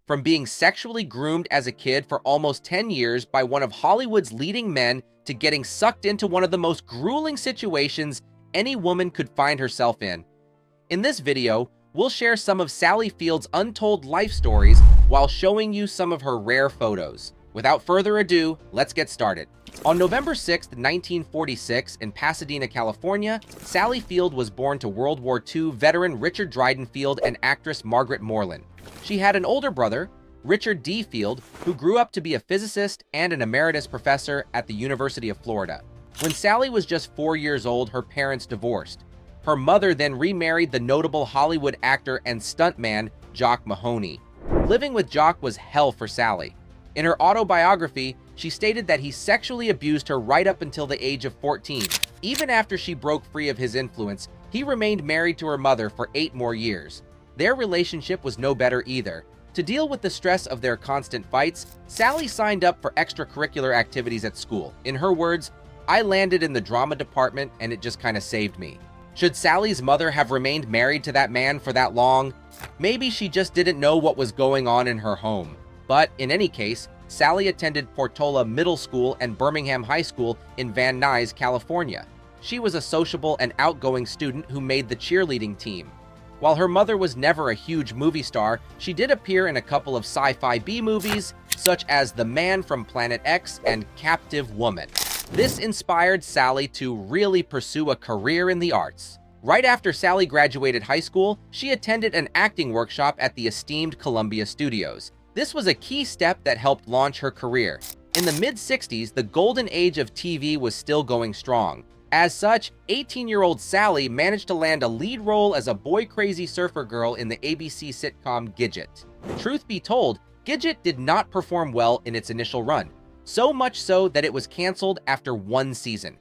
from being sexually groomed as a kid for almost 10 years by one of Hollywood's leading men to getting sucked into one of the most grueling situations any woman could find herself in. In this video, we'll share some of Sally Field's untold life stories while showing you some of her rare photos. Without further ado, let's get started. On November 6, 1946, in Pasadena, California, Sally Field was born to World War II veteran Richard Dryden Field and actress Margaret Moreland. She had an older brother, Richard D. Field, who grew up to be a physicist and an emeritus professor at the University of Florida. When Sally was just 4 years old, her parents divorced. Her mother then remarried the notable Hollywood actor and stuntman Jock Mahoney. Living with Jock was hell for Sally. In her autobiography, she stated that he sexually abused her right up until the age of 14. Even after she broke free of his influence, he remained married to her mother for 8 more years. Their relationship was no better either. To deal with the stress of their constant fights, Sally signed up for extracurricular activities at school. In her words, "I landed in the drama department and it just kind of saved me." Should Sally's mother have remained married to that man for that long? Maybe she just didn't know what was going on in her home. But in any case, Sally attended Portola Middle School and Birmingham High School in Van Nuys, California. She was a sociable and outgoing student who made the cheerleading team. While her mother was never a huge movie star, she did appear in a couple of sci-fi B-movies, such as The Man from Planet X and Captive Woman. This inspired Sally to really pursue a career in the arts. Right after Sally graduated high school, she attended an acting workshop at the esteemed Columbia Studios. This was a key step that helped launch her career. In the mid-60s, the golden age of TV was still going strong. As such, 18-year-old Sally managed to land a lead role as a boy-crazy surfer girl in the ABC sitcom Gidget. Truth be told, Gidget did not perform well in its initial run, so much so that it was canceled after 1 season.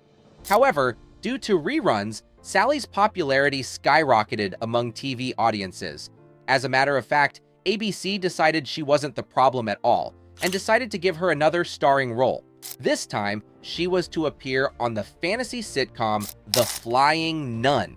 However, due to reruns, Sally's popularity skyrocketed among TV audiences. As a matter of fact, ABC decided she wasn't the problem at all, and decided to give her another starring role. This time, she was to appear on the fantasy sitcom The Flying Nun.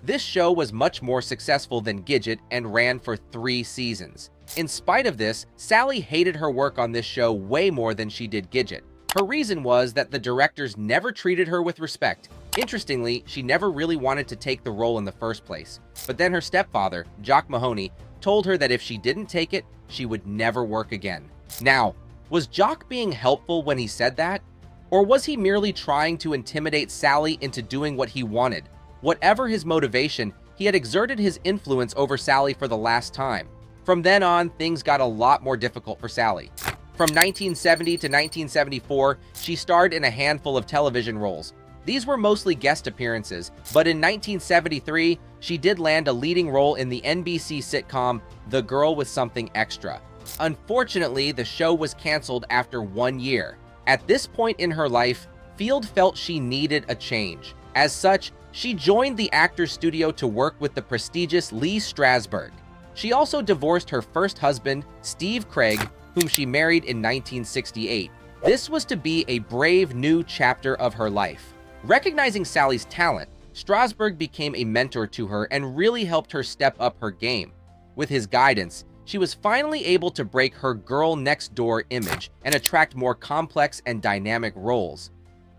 This show was much more successful than Gidget and ran for 3 seasons. In spite of this, Sally hated her work on this show way more than she did Gidget. Her reason was that the directors never treated her with respect. Interestingly, she never really wanted to take the role in the first place. But then her stepfather, Jock Mahoney, told her that if she didn't take it, she would never work again. Now, was Jock being helpful when he said that? Or was he merely trying to intimidate Sally into doing what he wanted? Whatever his motivation, he had exerted his influence over Sally for the last time. From then on, things got a lot more difficult for Sally. From 1970 to 1974, she starred in a handful of television roles. These were mostly guest appearances, but in 1973, she did land a leading role in the NBC sitcom The Girl with Something Extra. Unfortunately, the show was canceled after 1 year. At this point in her life, Field felt she needed a change. As such, she joined the Actors Studio to work with the prestigious Lee Strasberg. She also divorced her first husband, Steve Craig, whom she married in 1968. This was to be a brave new chapter of her life. Recognizing Sally's talent, Strasberg became a mentor to her and really helped her step up her game. With his guidance, she was finally able to break her girl next door image and attract more complex and dynamic roles.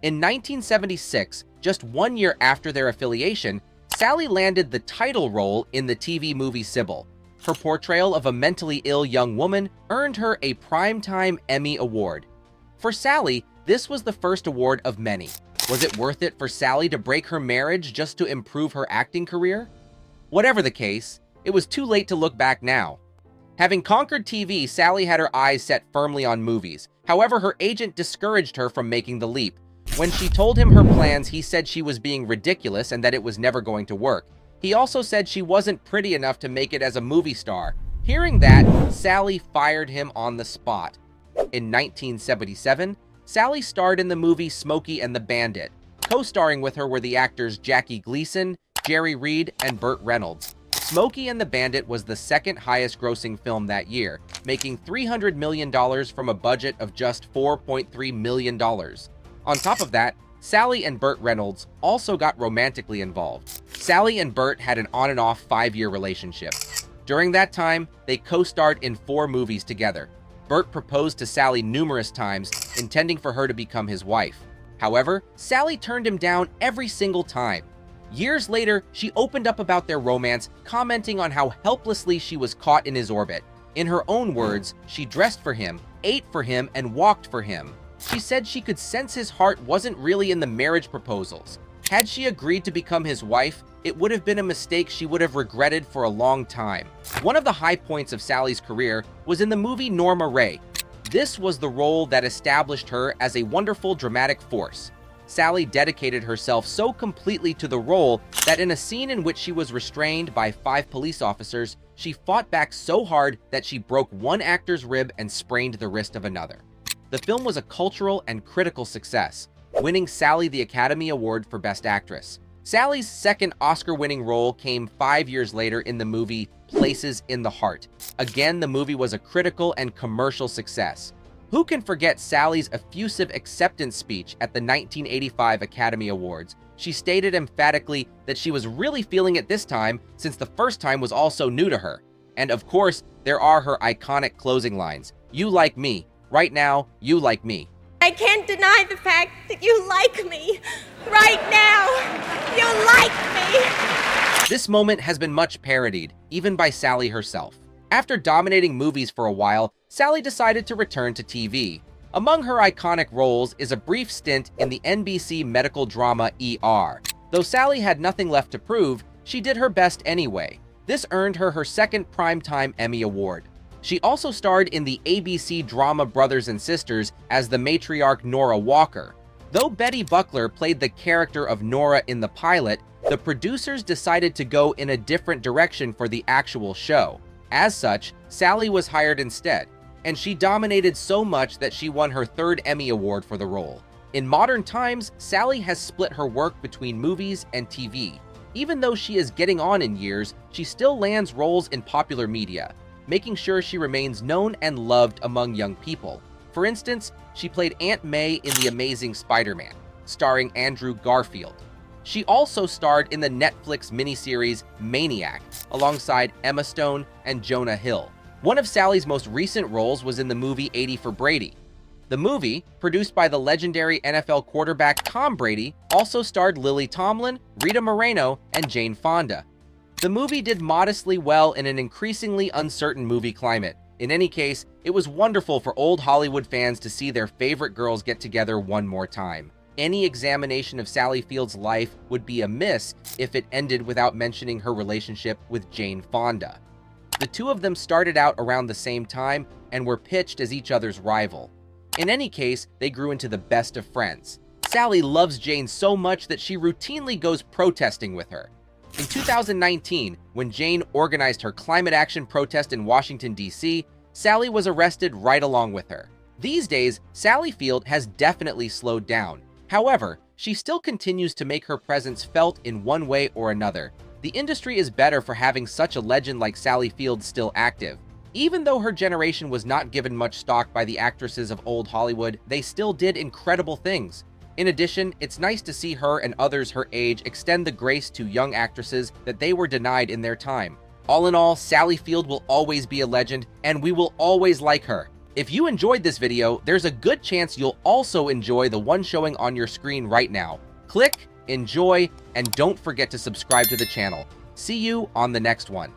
In 1976, just 1 year after their affiliation, Sally landed the title role in the TV movie Sybil. Her portrayal of a mentally ill young woman earned her a Primetime Emmy Award. For Sally, this was the first award of many. Was it worth it for Sally to break her marriage just to improve her acting career? Whatever the case, it was too late to look back now. Having conquered TV, Sally had her eyes set firmly on movies. However, her agent discouraged her from making the leap. When she told him her plans, he said she was being ridiculous and that it was never going to work. He also said she wasn't pretty enough to make it as a movie star. Hearing that, Sally fired him on the spot. In 1977, Sally starred in the movie Smokey and the Bandit. Co-starring with her were the actors Jackie Gleason, Jerry Reed, and Burt Reynolds. Smokey and the Bandit was the second highest grossing film that year, making $300 million from a budget of just $4.3 million. On top of that, Sally and Burt Reynolds also got romantically involved. Sally and Burt had an on and off 5-year relationship. During that time, they co-starred in 4 movies together. Bert proposed to Sally numerous times, intending for her to become his wife. However, Sally turned him down every single time. Years later, she opened up about their romance, commenting on how helplessly she was caught in his orbit. In her own words, she dressed for him, ate for him, and walked for him. She said she could sense his heart wasn't really in the marriage proposals. Had she agreed to become his wife, it would have been a mistake she would have regretted for a long time. One of the high points of Sally's career was in the movie Norma Ray. This was the role that established her as a wonderful dramatic force. Sally dedicated herself so completely to the role that in a scene in which she was restrained by 5 police officers, she fought back so hard that she broke one actor's rib and sprained the wrist of another. The film was a cultural and critical success, winning Sally the Academy Award for Best Actress. Sally's second Oscar-winning role came 5 years later in the movie Places in the Heart. Again, the movie was a critical and commercial success. Who can forget Sally's effusive acceptance speech at the 1985 Academy Awards? She stated emphatically that she was really feeling it this time, since the first time was also new to her. And of course, there are her iconic closing lines. "You like me. Right now, you like me." I can't deny the fact that you like me. Right now, you like me. This moment has been much parodied, even by Sally herself. After dominating movies for a while, Sally decided to return to TV. Among her iconic roles is a brief stint in the NBC medical drama ER. Though Sally had nothing left to prove, she did her best anyway. This earned her her second Primetime Emmy Award. She also starred in the ABC drama Brothers and Sisters as the matriarch Nora Walker. Though Betty Buckler played the character of Nora in the pilot, the producers decided to go in a different direction for the actual show. As such, Sally was hired instead, and she dominated so much that she won her 3rd Emmy Award for the role. In modern times, Sally has split her work between movies and TV. Even though she is getting on in years, she still lands roles in popular media, making sure she remains known and loved among young people. For instance, she played Aunt May in The Amazing Spider-Man, starring Andrew Garfield. She also starred in the Netflix miniseries Maniac, alongside Emma Stone and Jonah Hill. One of Sally's most recent roles was in the movie 80 for Brady. The movie, produced by the legendary NFL quarterback Tom Brady, also starred Lily Tomlin, Rita Moreno, and Jane Fonda. The movie did modestly well in an increasingly uncertain movie climate. In any case, it was wonderful for old Hollywood fans to see their favorite girls get together one more time. Any examination of Sally Field's life would be amiss if it ended without mentioning her relationship with Jane Fonda. The two of them started out around the same time and were pitched as each other's rival. In any case, they grew into the best of friends. Sally loves Jane so much that she routinely goes protesting with her. In 2019, when Jane organized her climate action protest in Washington, D.C., Sally was arrested right along with her. These days, Sally Field has definitely slowed down. However, she still continues to make her presence felt in one way or another. The industry is better for having such a legend like Sally Field still active. Even though her generation was not given much stock by the actresses of old Hollywood, they still did incredible things. In addition, it's nice to see her and others her age extend the grace to young actresses that they were denied in their time. All in all, Sally Field will always be a legend, and we will always like her. If you enjoyed this video, there's a good chance you'll also enjoy the one showing on your screen right now. Click, enjoy, and don't forget to subscribe to the channel. See you on the next one.